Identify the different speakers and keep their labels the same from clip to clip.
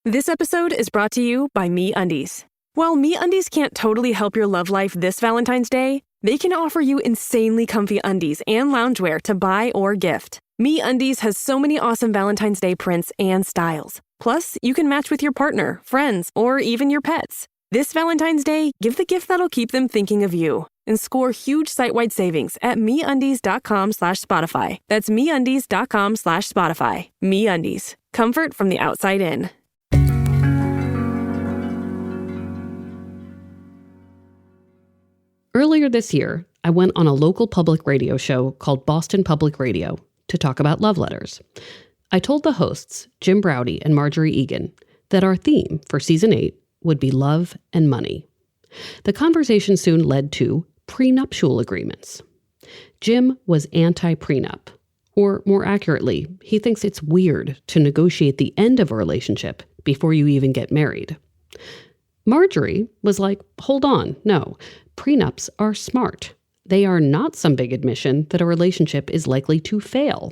Speaker 1: This episode is brought to you by MeUndies. While MeUndies can't totally help your love life this Valentine's Day, they can offer you insanely comfy undies and loungewear to buy or gift. MeUndies has so many awesome Valentine's Day prints and styles. Plus, you can match with your partner, friends, or even your pets. This Valentine's Day, give the gift that'll keep them thinking of you and score huge site-wide savings at MeUndies.com/Spotify. That's MeUndies.com/Spotify. MeUndies. Comfort from the outside in.
Speaker 2: Earlier this year, I went on a local public radio show called Boston Public Radio to talk about love letters. I told the hosts, Jim Braude and Marjorie Egan, that our theme for Season 8 would be love and money. The conversation soon led to prenuptial agreements. Jim was anti-prenup, or more accurately, he thinks it's weird to negotiate the end of a relationship before you even get married. Marjorie was like, hold on, no, prenups are smart. They are not some big admission that a relationship is likely to fail.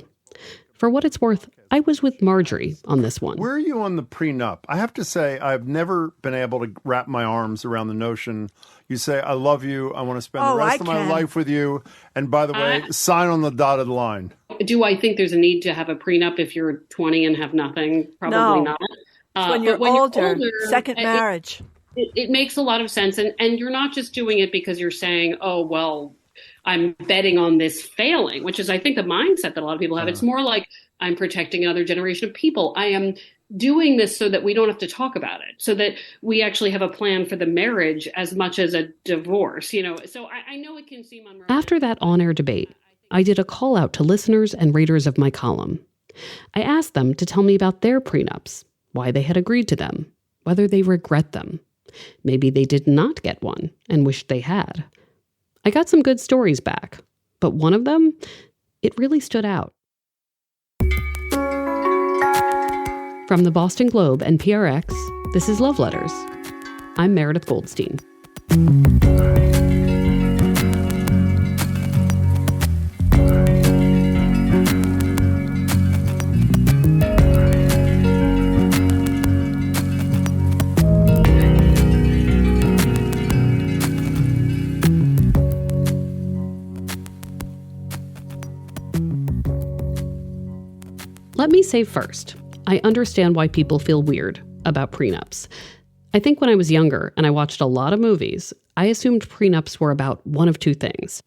Speaker 2: For what it's worth, I was with Marjorie on this one.
Speaker 3: Where are you on the prenup? I have to say, I've never been able to wrap my arms around the notion. You say, I love you, I want to spend the rest of my life with you, and by the way, sign on the dotted line.
Speaker 4: Do I think there's a need to have a prenup if you're 20 and have nothing? Probably not.
Speaker 5: When you're older, second marriage.
Speaker 4: It makes a lot of sense. And you're not just doing it because you're saying, oh, well, I'm betting on this failing, which is, I think, the mindset that a lot of people have. It's more like I'm protecting another generation of people. I am doing this so that we don't have to talk about it, so that we actually have a plan for the marriage as much as a divorce, you know. So I know it can seem unrealistic.
Speaker 2: After that on-air debate, I did a call out to listeners and readers of my column. I asked them to tell me about their prenups, why they had agreed to them, whether they regret them. Maybe they did not get one and wished they had. I got some good stories back, but one of them, it really stood out. From the Boston Globe and PRX, this is Love Letters. I'm Meredith Goldstein. Let me say first, I understand why people feel weird about prenups. I think when I was younger and I watched a lot of movies, I assumed prenups were about one of two things.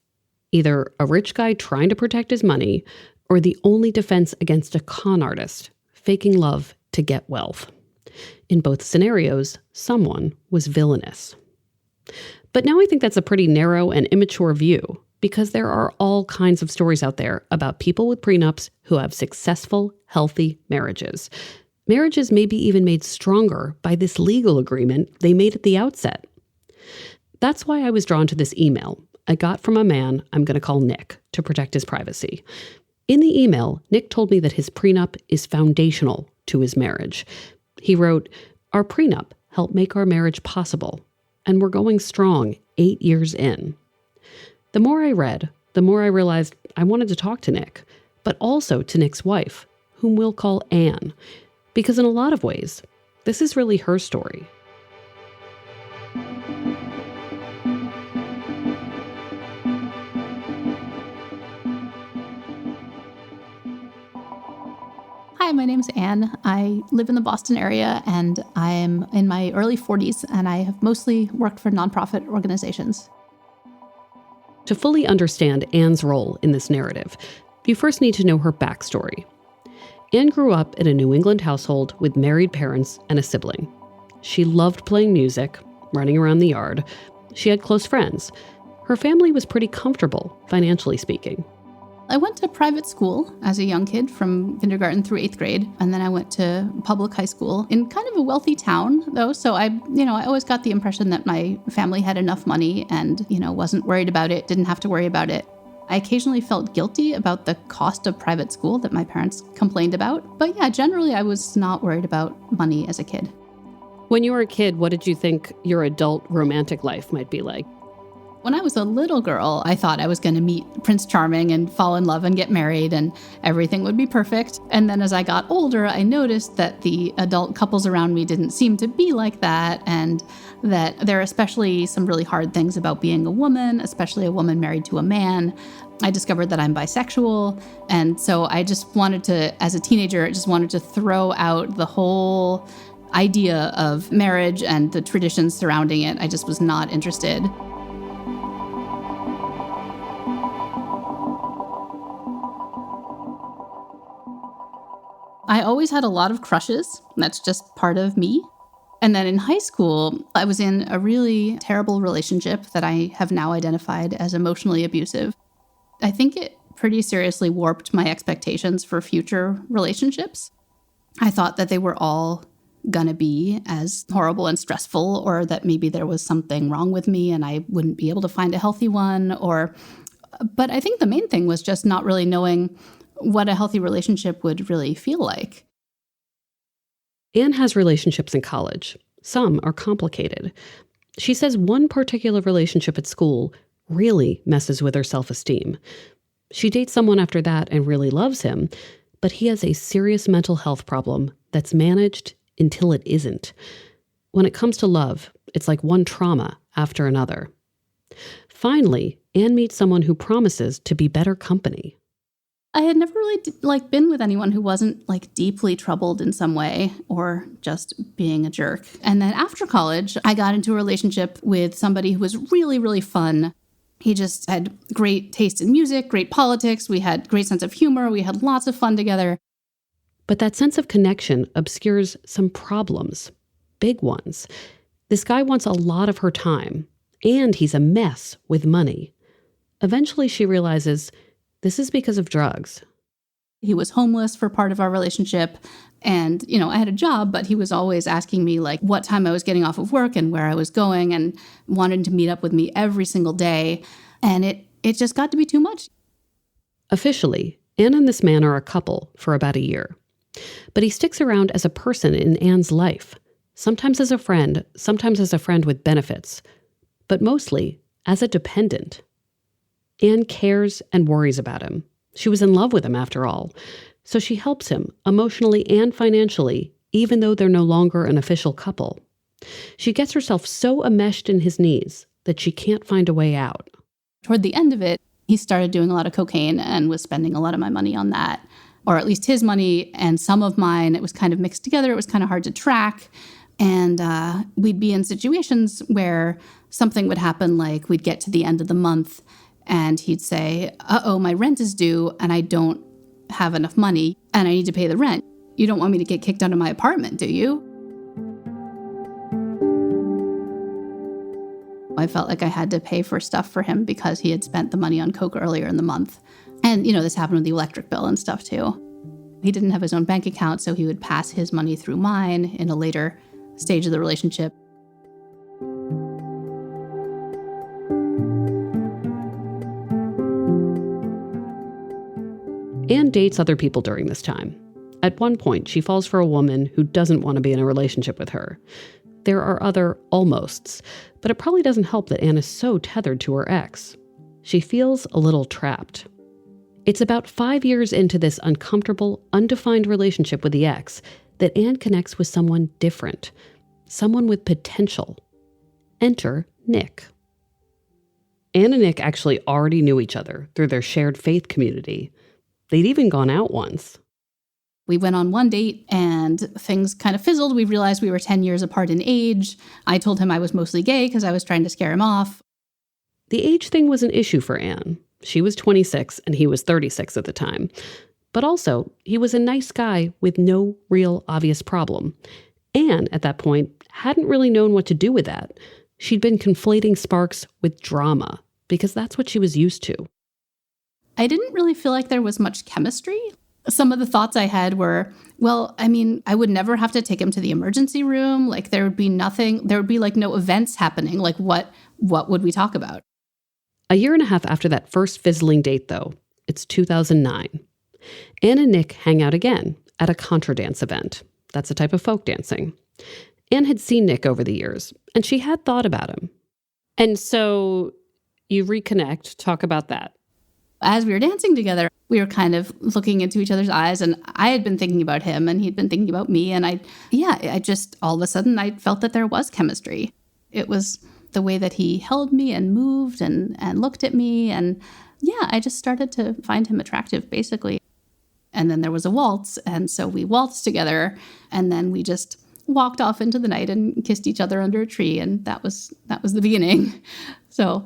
Speaker 2: Either a rich guy trying to protect his money, or the only defense against a con artist, faking love to get wealth. In both scenarios, someone was villainous. But now I think that's a pretty narrow and immature view, because there are all kinds of stories out there about people with prenups who have successful, healthy marriages. Marriages may be even made stronger by this legal agreement they made at the outset. That's why I was drawn to this email I got from a man I'm going to call Nick to protect his privacy. In the email, Nick told me that his prenup is foundational to his marriage. He wrote, "Our prenup helped make our marriage possible, and we're going strong 8 years in." The more I read, the more I realized I wanted to talk to Nick, but also to Nick's wife, whom we'll call Anne, because in a lot of ways, this is really her story.
Speaker 6: Hi, my name's Anne. I live in the Boston area, and I'm in my early 40s, and I have mostly worked for nonprofit organizations.
Speaker 2: To fully understand Anne's role in this narrative, you first need to know her backstory. Anne grew up in a New England household with married parents and a sibling. She loved playing music, running around the yard. She had close friends. Her family was pretty comfortable, financially speaking.
Speaker 6: I went to private school as a young kid from kindergarten through 8th grade, and then I went to public high school in kind of a wealthy town, though, so I always got the impression that my family had enough money and, wasn't worried about it, didn't have to worry about it. I occasionally felt guilty about the cost of private school that my parents complained about, but yeah, generally I was not worried about money as a kid.
Speaker 2: When you were a kid, what did you think your adult romantic life might be like?
Speaker 6: When I was a little girl, I thought I was going to meet Prince Charming and fall in love and get married and everything would be perfect. And then as I got older, I noticed that the adult couples around me didn't seem to be like that, and that there are especially some really hard things about being a woman, especially a woman married to a man. I discovered that I'm bisexual, and so I just wanted to, as a teenager, I just wanted to throw out the whole idea of marriage and the traditions surrounding it. I just was not interested. I always had a lot of crushes. That's just part of me. And then in high school, I was in a really terrible relationship that I have now identified as emotionally abusive. I think it pretty seriously warped my expectations for future relationships. I thought that they were all gonna be as horrible and stressful, or that maybe there was something wrong with me and I wouldn't be able to find a healthy one. But I think the main thing was just not really knowing what a healthy relationship would really feel like.
Speaker 2: Anne has relationships in college. Some are complicated. She says one particular relationship at school really messes with her self-esteem. She dates someone after that and really loves him, but he has a serious mental health problem that's managed until it isn't. When it comes to love, it's like one trauma after another. Finally, Anne meets someone who promises to be better company.
Speaker 6: I had never really been with anyone who wasn't deeply troubled in some way or just being a jerk. And then after college, I got into a relationship with somebody who was really, really fun. He just had great taste in music, great politics. We had great sense of humor. We had lots of fun together.
Speaker 2: But that sense of connection obscures some problems, big ones. This guy wants a lot of her time, and he's a mess with money. Eventually, she realizes this is because of drugs.
Speaker 6: He was homeless for part of our relationship. And, I had a job, but he was always asking me what time I was getting off of work and where I was going, and wanted to meet up with me every single day. And it just got to be too much.
Speaker 2: Officially, Anne and this man are a couple for about a year. But he sticks around as a person in Anne's life, sometimes as a friend with benefits, but mostly as a dependent. Anne cares and worries about him. She was in love with him, after all. So she helps him emotionally and financially, even though they're no longer an official couple. She gets herself so enmeshed in his needs that she can't find a way out.
Speaker 6: Toward the end of it, he started doing a lot of cocaine and was spending a lot of my money on that, or at least his money and some of mine. It was kind of mixed together. It was kind of hard to track. And we'd be in situations where something would happen, like we'd get to the end of the month and he'd say, uh-oh, my rent is due and I don't have enough money and I need to pay the rent. You don't want me to get kicked out of my apartment, do you? I felt like I had to pay for stuff for him because he had spent the money on coke earlier in the month. And, this happened with the electric bill and stuff too. He didn't have his own bank account, so he would pass his money through mine in a later stage of the relationship.
Speaker 2: Anne dates other people during this time. At one point, she falls for a woman who doesn't want to be in a relationship with her. There are other almosts, but it probably doesn't help that Anne is so tethered to her ex. She feels a little trapped. It's about 5 years into this uncomfortable, undefined relationship with the ex that Anne connects with someone different, someone with potential. Enter Nick. Anne and Nick actually already knew each other through their shared faith community. They'd even gone out once.
Speaker 6: We went on one date and things kind of fizzled. We realized we were 10 years apart in age. I told him I was mostly gay because I was trying to scare him off.
Speaker 2: The age thing was an issue for Anne. She was 26 and he was 36 at the time. But also, he was a nice guy with no real obvious problem. Anne, at that point, hadn't really known what to do with that. She'd been conflating sparks with drama because that's what she was used to.
Speaker 6: I didn't really feel like there was much chemistry. Some of the thoughts I had were, I would never have to take him to the emergency room. There would be nothing, there would be no events happening. What would we talk about?
Speaker 2: A year and a half after that first fizzling date, though, it's 2009. Anne and Nick hang out again at a contra dance event. That's a type of folk dancing. Anne had seen Nick over the years, and she had thought about him.
Speaker 7: And so
Speaker 2: You reconnect. Talk about that.
Speaker 6: As we were dancing together, we were kind of looking into each other's eyes, and I had been thinking about him and he'd been thinking about me. And I just, all of a sudden, I felt that there was chemistry. It was the way that he held me and moved and looked at me. And yeah, I just started to find him attractive, basically. And then there was a waltz. And so we waltzed together, and then we just walked off into the night and kissed each other under a tree. And that was the beginning. So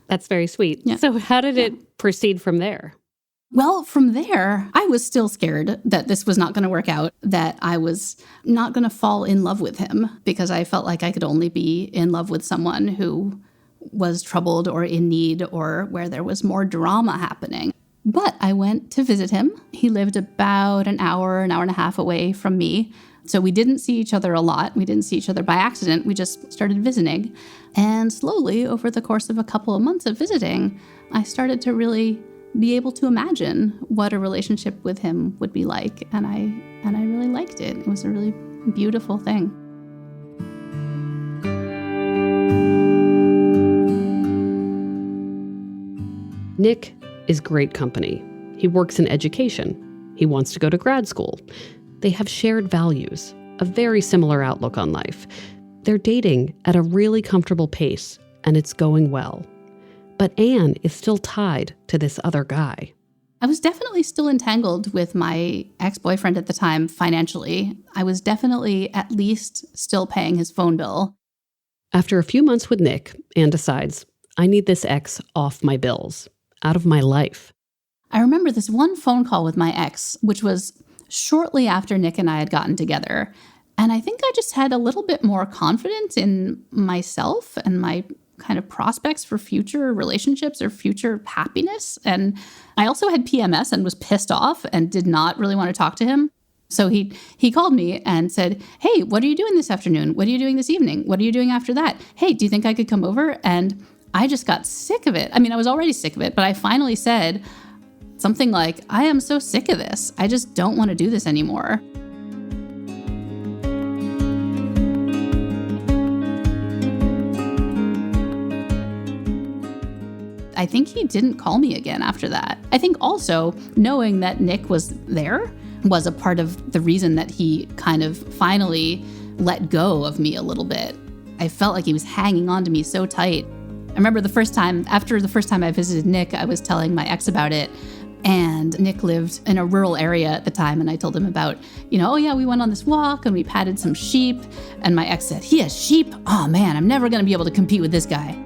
Speaker 2: that's very sweet. Yeah. So how did it proceed from there?
Speaker 6: Well, from there, I was still scared that this was not going to work out, that I was not going to fall in love with him, because I felt like I could only be in love with someone who was troubled or in need or where there was more drama happening. But I went to visit him. He lived about an hour and a half away from me. So we didn't see each other a lot. We didn't see each other by accident. We just started visiting. And slowly, over the course of a couple of months of visiting, I started to really be able to imagine what a relationship with him would be like. And I really liked it. It was a really beautiful thing.
Speaker 2: Nick is great company. He works in education. He wants to go to grad school. They have shared values, a very similar outlook on life. They're dating at a really comfortable pace, and it's going well. But Anne is still tied to this other guy.
Speaker 6: I was definitely still entangled with my ex-boyfriend at the time financially. I was definitely at least still paying his phone bill.
Speaker 2: After a few months with Nick, Anne decides, I need this ex off my bills, out of my life.
Speaker 6: I remember this one phone call with my ex, which was shortly after Nick and I had gotten together. And I think I just had a little bit more confidence in myself and my kind of prospects for future relationships or future happiness. And I also had PMS and was pissed off and did not really want to talk to him. So he called me and said, hey, what are you doing this afternoon? What are you doing this evening? What are you doing after that? Hey, do you think I could come over? And I just got sick of it. I mean, I was already sick of it, but I finally said something like, I am so sick of this. I just don't want to do this anymore. I think he didn't call me again after that. I think also knowing that Nick was there was a part of the reason that he kind of finally let go of me a little bit. I felt like he was hanging on to me so tight. I remember after the first time I visited Nick, I was telling my ex about it. And Nick lived in a rural area at the time. And I told him about, oh yeah, we went on this walk and we patted some sheep. And my ex said, he has sheep? Oh man, I'm never going to be able to compete with this guy.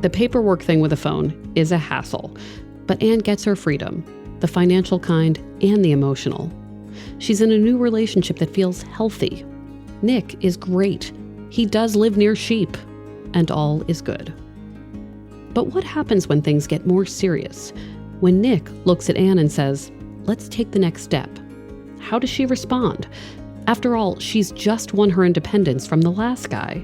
Speaker 2: The paperwork thing with a phone is a hassle, but Anne gets her freedom, the financial kind and the emotional. She's in a new relationship that feels healthy. Nick is great. He does live near sheep, and all is good. But what happens when things get more serious? When Nick looks at Anne and says, let's take the next step. How does she respond? After all, she's just won her independence from the last guy.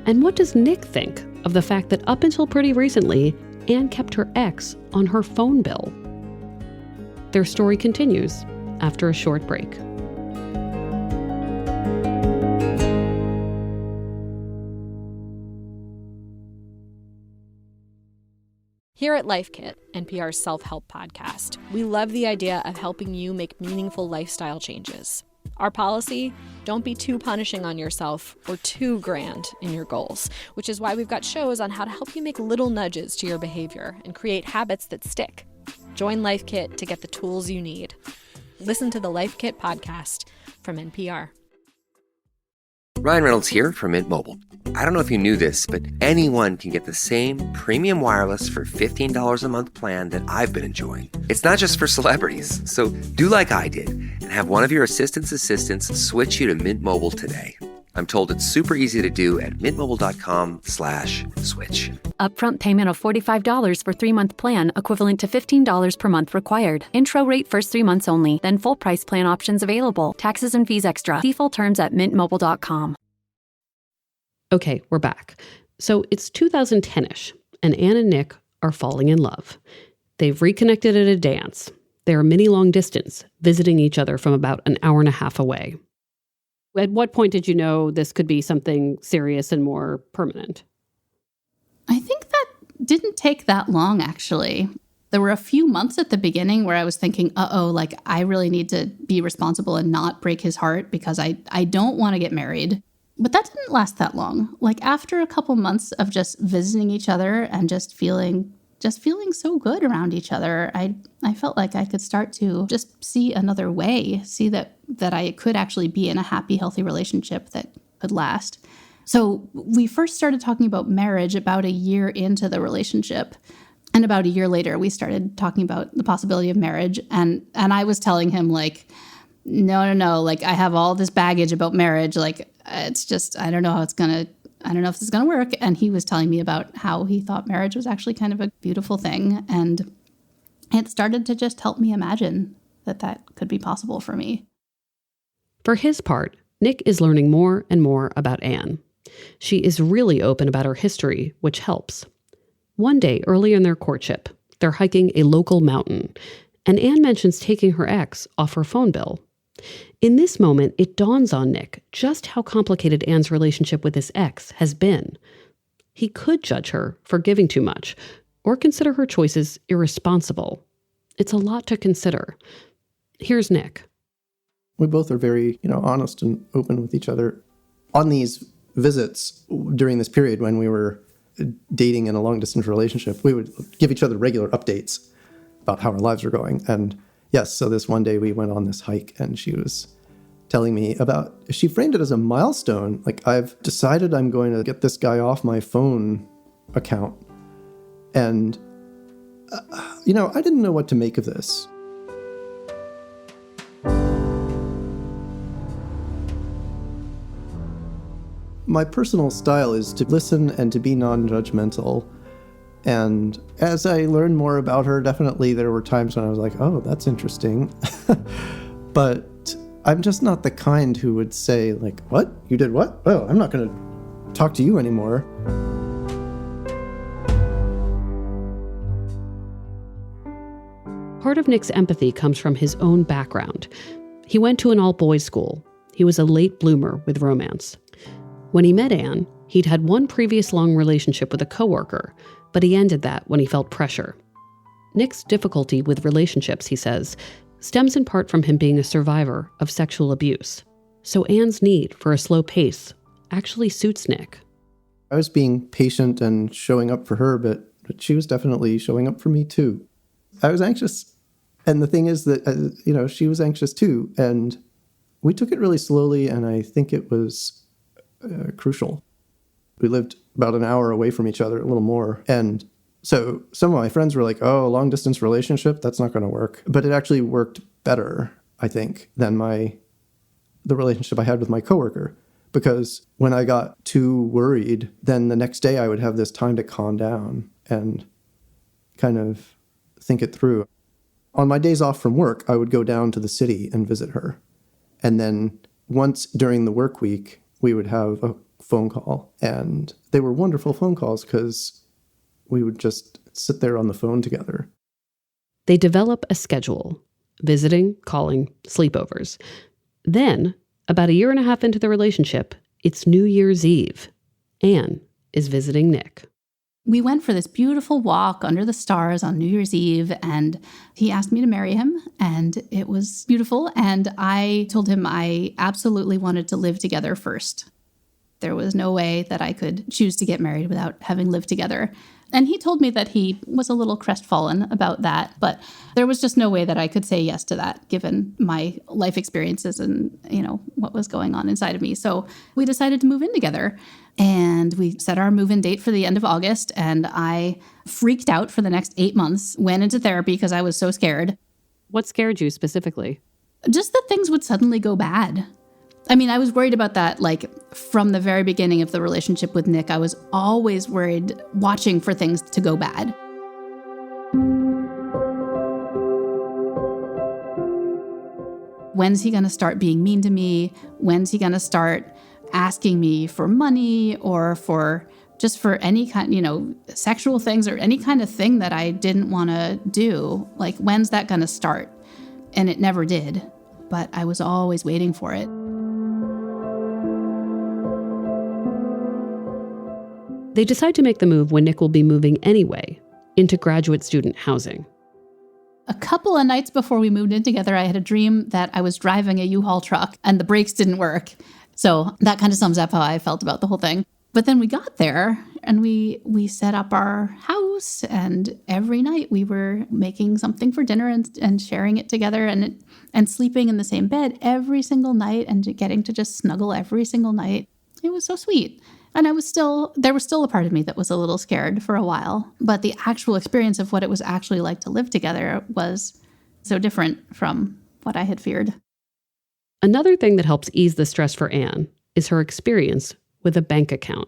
Speaker 2: And what does Nick think of the fact that up until pretty recently, Anne kept her ex on her phone bill? Their story continues after a short break.
Speaker 7: Here at Life Kit, NPR's self-help podcast, we love the idea of helping you make meaningful lifestyle changes. Our policy, don't be too punishing on yourself or too grand in your goals, which is why we've got shows on how to help you make little nudges to your behavior and create habits that stick. Join Life Kit to get the tools you need. Listen to the Life Kit podcast from NPR.
Speaker 8: Ryan Reynolds here from Mint Mobile. I don't know if you knew this, but anyone can get the same premium wireless for $15 a month plan that I've been enjoying. It's not just for celebrities. So do like I did and have one of your assistants switch you to Mint Mobile today. I'm told it's super easy to do at mintmobile.com/switch.
Speaker 9: Upfront payment of $45 for 3-month plan, equivalent to $15 per month required. Intro rate first 3 months only, then full price plan options available. Taxes and fees extra. See full terms at mintmobile.com.
Speaker 2: Okay, we're back. So it's 2010-ish, and Anne and Nick are falling in love. They've reconnected at a dance. They're mini long distance, visiting each other from about an hour and a half away. At what point did you know this could be something serious and more permanent?
Speaker 6: I think that didn't take that long, actually. There were a few months at the beginning where I was thinking, like I really need to be responsible and not break his heart because I don't want to get married. But that didn't last that long. Like after a couple months of just visiting each other and just feeling so good around each other, I felt like I could start to just see another way, see that I could actually be in a happy, healthy relationship that could last. So we first started talking about marriage about a year into the relationship. And about a year later, we started talking about the possibility of marriage. And I was telling him, like, no, like, I have all this baggage about marriage. Like, it's just, I don't know if this is going to work. And he was telling me about how he thought marriage was actually kind of a beautiful thing. And it started to just help me imagine that could be possible for me.
Speaker 2: For his part, Nick is learning more and more about Anne. She is really open about her history, which helps. One day, early in their courtship, they're hiking a local mountain, and Anne mentions taking her ex off her phone bill. In this moment, it dawns on Nick just how complicated Anne's relationship with his ex has been. He could judge her for giving too much, or consider her choices irresponsible. It's a lot to consider. Here's Nick.
Speaker 10: We both are very, honest and open with each other. On these visits during this period when we were dating in a long-distance relationship, we would give each other regular updates about how our lives were going. And yes, so this one day we went on this hike and she was telling me she framed it as a milestone. Like, I've decided I'm going to get this guy off my phone account. And, I didn't know what to make of this. My personal style is to listen and to be non-judgmental. And as I learned more about her, definitely there were times when I was like, oh, that's interesting. But I'm just not the kind who would say, like, what? You did what? Oh, I'm not going to talk to you anymore.
Speaker 2: Part of Nick's empathy comes from his own background. He went to an all-boys school. He was a late bloomer with romance. When he met Anne, he'd had one previous long relationship with a coworker, but he ended that when he felt pressure. Nick's difficulty with relationships, he says, stems in part from him being a survivor of sexual abuse. So Anne's need for a slow pace actually suits Nick.
Speaker 10: I was being patient and showing up for her, but she was definitely showing up for me too. I was anxious. And the thing is that, she was anxious too. And we took it really slowly, and I think it was crucial. We lived about an hour away from each other, a little more. And so some of my friends were like, oh, a long distance relationship, that's not going to work. But it actually worked better, I think, than the relationship I had with my coworker. Because when I got too worried, then the next day I would have this time to calm down and kind of think it through. On my days off from work, I would go down to the city and visit her. And then once during the work week, we would have a phone call. And they were wonderful phone calls because we would just sit there on the phone together.
Speaker 2: They develop a schedule: visiting, calling, sleepovers. Then, about a year and a half into the relationship, it's New Year's Eve. Anne is visiting Nick.
Speaker 6: We went for this beautiful walk under the stars on New Year's Eve, and he asked me to marry him, and it was beautiful. And I told him I absolutely wanted to live together first. There was no way that I could choose to get married without having lived together. And he told me that he was a little crestfallen about that, but there was just no way that I could say yes to that, given my life experiences and, what was going on inside of me. So we decided to move in together. And we set our move-in date for the end of August, and I freaked out for the next 8 months, went into therapy because I was so scared.
Speaker 2: What scared you specifically?
Speaker 6: Just that things would suddenly go bad. I mean, I was worried about that, from the very beginning of the relationship with Nick. I was always worried, watching for things to go bad. When's he going to start being mean to me? When's he going to start asking me for money or for any kind, sexual things or any kind of thing that I didn't want to do? Like, when's that going to start? And it never did, but I was always waiting for it.
Speaker 2: They decide to make the move when Nick will be moving anyway, into graduate student housing.
Speaker 6: A couple of nights before we moved in together, I had a dream that I was driving a U-Haul truck and the brakes didn't work. So that kind of sums up how I felt about the whole thing. But then we got there and we set up our house, and every night we were making something for dinner and sharing it together and sleeping in the same bed every single night and getting to just snuggle every single night. It was so sweet. And there was still a part of me that was a little scared for a while. But the actual experience of what it was actually like to live together was so different from what I had feared.
Speaker 2: Another thing that helps ease the stress for Anne is her experience with a bank account.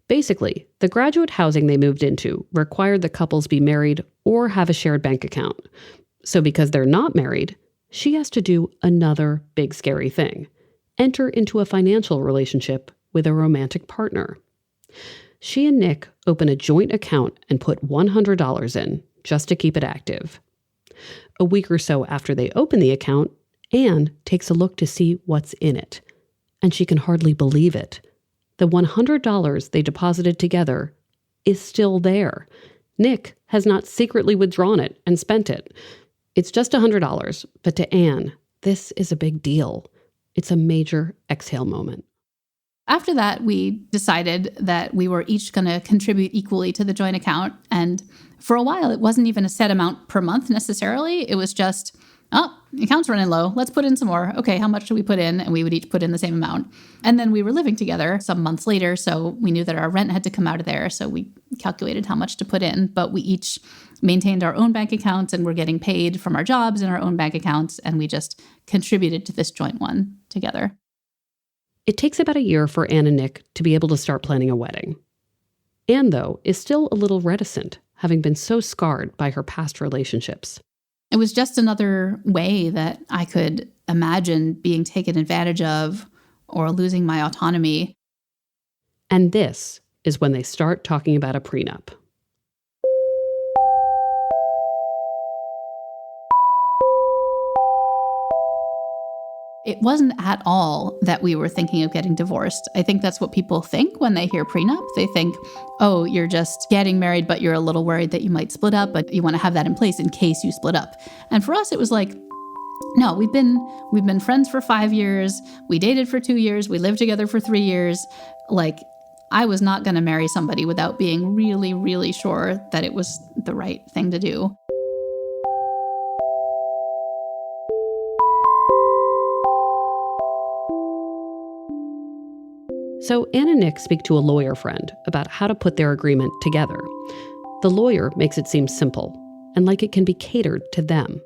Speaker 2: Basically, the graduate housing they moved into required the couples be married or have a shared bank account. So because they're not married, she has to do another big scary thing: enter into a financial relationship with a romantic partner. She and Nick open a joint account and put $100 in just to keep it active. A week or so after they open the account, Anne takes a look to see what's in it, and she can hardly believe it. The $100 they deposited together is still there. Nick has not secretly withdrawn it and spent it. It's just $100, but to Anne, this is a big deal. It's a major exhale moment.
Speaker 6: After that, we decided that we were each going to contribute equally to the joint account. And for a while, it wasn't even a set amount per month necessarily. It was just, the account's running low. Let's put in some more. Okay, how much do we put in? And we would each put in the same amount. And then we were living together some months later, so we knew that our rent had to come out of there. So we calculated how much to put in. But we each maintained our own bank accounts and were getting paid from our jobs in our own bank accounts. And we just contributed to this joint one together.
Speaker 2: It takes about a year for Anne and Nick to be able to start planning a wedding. Anne, though, is still a little reticent, having been so scarred by her past relationships.
Speaker 6: It was just another way that I could imagine being taken advantage of or losing my autonomy.
Speaker 2: And this is when they start talking about a prenup.
Speaker 6: It wasn't at all that we were thinking of getting divorced. I think that's what people think when they hear prenup. They think, oh, you're just getting married, but you're a little worried that you might split up, but you want to have that in place in case you split up. And for us, it was like, no, we've been friends for 5 years. We dated for 2 years. We lived together for 3 years. Like, I was not going to marry somebody without being really, really sure that it was the right thing to do.
Speaker 2: So Anne and Nick speak to a lawyer friend about how to put their agreement together. The lawyer makes it seem simple and like it can be catered to them.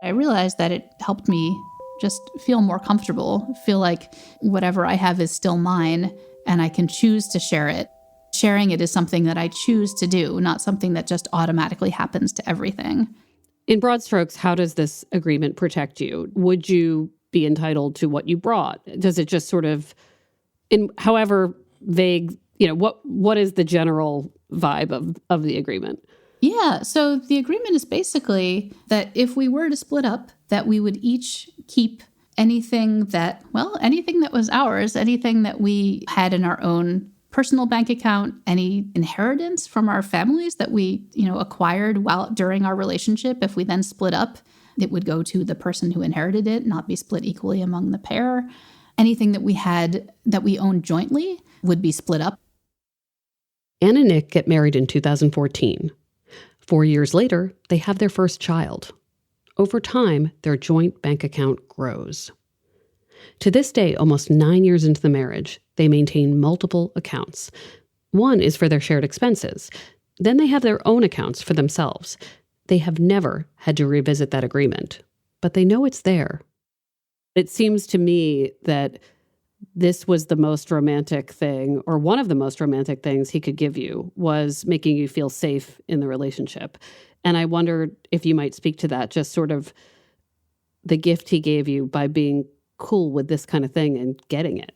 Speaker 6: I realized that it helped me just feel more comfortable, feel like whatever I have is still mine and I can choose to share it. Sharing it is something that I choose to do, not something that just automatically happens to everything.
Speaker 2: In broad strokes, how does this agreement protect you? Would you be entitled to what you brought? Does it just sort of, in however vague, what is the general vibe of the agreement?
Speaker 6: Yeah, so the agreement is basically that if we were to split up, that we would each keep anything that was ours, anything that we had in our own personal bank account, any inheritance from our families that we, acquired during our relationship. If we then split up, it would go to the person who inherited it, not be split equally among the pair. Anything that we had that we owned jointly would be split up.
Speaker 2: Anne and Nick get married in 2014. 4 years later, they have their first child. Over time, their joint bank account grows. To this day, almost 9 years into the marriage, they maintain multiple accounts. One is for their shared expenses. Then they have their own accounts for themselves. They have never had to revisit that agreement, but they know it's there. It seems to me that this was the most romantic thing, or one of the most romantic things he could give you, was making you feel safe in the relationship. And I wondered if you might speak to that, just sort of the gift he gave you by being cool with this kind of thing and getting it.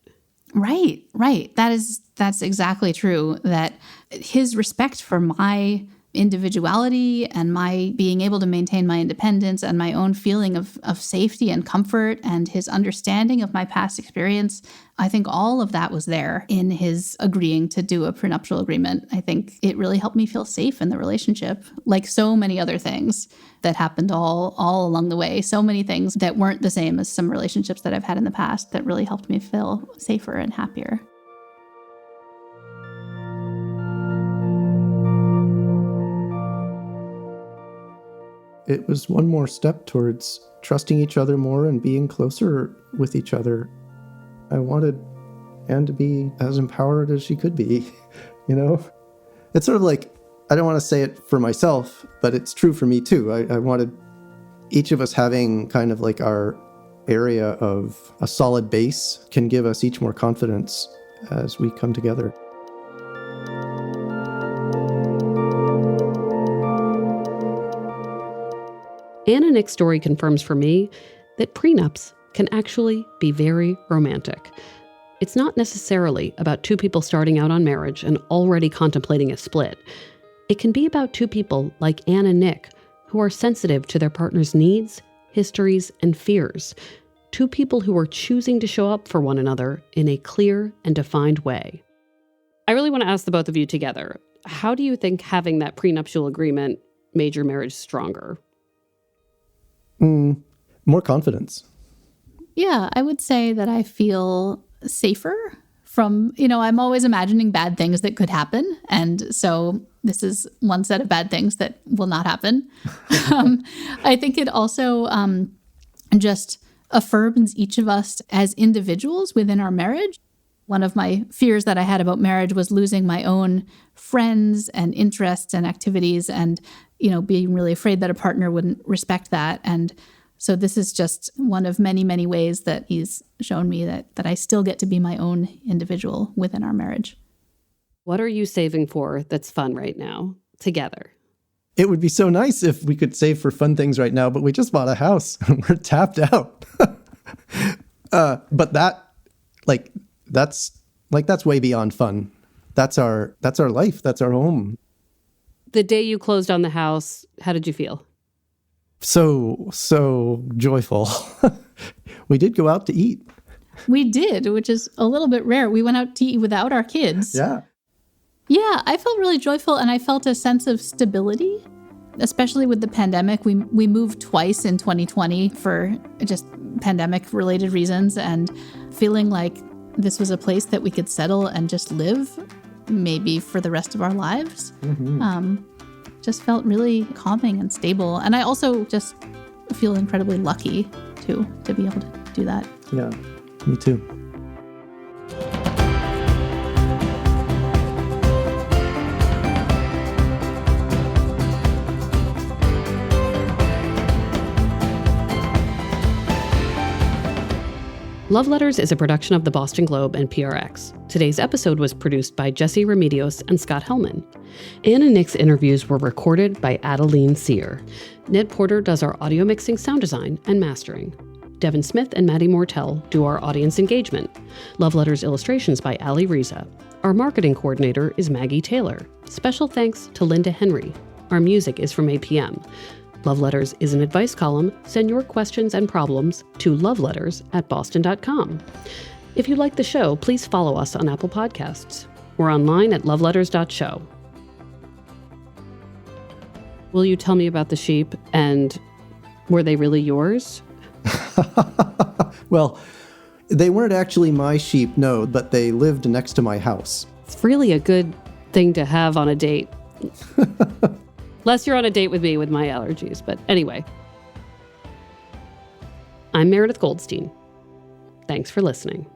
Speaker 6: Right. That's exactly true. That his respect for my individuality and my being able to maintain my independence and my own feeling of safety and comfort and his understanding of my past experience, I think all of that was there in his agreeing to do a prenuptial agreement. I think it really helped me feel safe in the relationship, like so many other things that happened all along the way. So many things that weren't the same as some relationships that I've had in the past that really helped me feel safer and happier.
Speaker 10: It was one more step towards trusting each other more and being closer with each other. I wanted Anne to be as empowered as she could be, you know? It's sort of like, I don't want to say it for myself, but it's true for me too. I wanted each of us having kind of like our area of a solid base can give us each more confidence as we come together.
Speaker 2: Anne and Nick's story confirms for me that prenups can actually be very romantic. It's not necessarily about two people starting out on marriage and already contemplating a split. It can be about two people like Anne and Nick who are sensitive to their partner's needs, histories, and fears. Two people who are choosing to show up for one another in a clear and defined way. I really want to ask the both of you together, how do you think having that prenuptial agreement made your marriage stronger?
Speaker 10: More confidence.
Speaker 6: Yeah, I would say that I feel safer from, I'm always imagining bad things that could happen. And so this is one set of bad things that will not happen. I think it also just affirms each of us as individuals within our marriage. One of my fears that I had about marriage was losing my own friends and interests and activities and, being really afraid that a partner wouldn't respect that. And so this is just one of many, many ways that he's shown me that I still get to be my own individual within our marriage.
Speaker 2: What are you saving for that's fun right now together?
Speaker 10: It would be so nice if we could save for fun things right now, but we just bought a house and we're tapped out. But that's way beyond fun. That's our life. That's our home.
Speaker 2: The day you closed on the house, how did you feel?
Speaker 10: So joyful. We did go out to eat.
Speaker 6: We did, which is a little bit rare. We went out to eat without our kids.
Speaker 10: Yeah.
Speaker 6: Yeah, I felt really joyful and I felt a sense of stability, especially with the pandemic. We moved twice in 2020 for just pandemic-related reasons, and feeling like this was a place that we could settle and just live maybe for the rest of our lives. Mm-hmm. Just felt really calming and stable. And I also just feel incredibly lucky to be able to do that.
Speaker 10: Yeah, me too.
Speaker 2: Love Letters is a production of the Boston Globe and PRX. Today's episode was produced by Jesse Remedios and Scott Hellman. Anne and Nick's interviews were recorded by Adeline Sear. Ned Porter does our audio mixing, sound design, and mastering. Devin Smith and Maddie Mortel do our audience engagement. Love Letters illustrations by Ali Riza. Our marketing coordinator is Maggie Taylor. Special thanks to Linda Henry. Our music is from APM. Love Letters is an advice column. Send your questions and problems to loveletters@boston.com. If you like the show, please follow us on Apple Podcasts. We're online at loveletters.show. Will you tell me about the sheep, and were they really yours?
Speaker 10: Well, they weren't actually my sheep, no, but they lived next to my house.
Speaker 2: It's really a good thing to have on a date. Unless you're on a date with me with my allergies. But anyway, I'm Meredith Goldstein. Thanks for listening.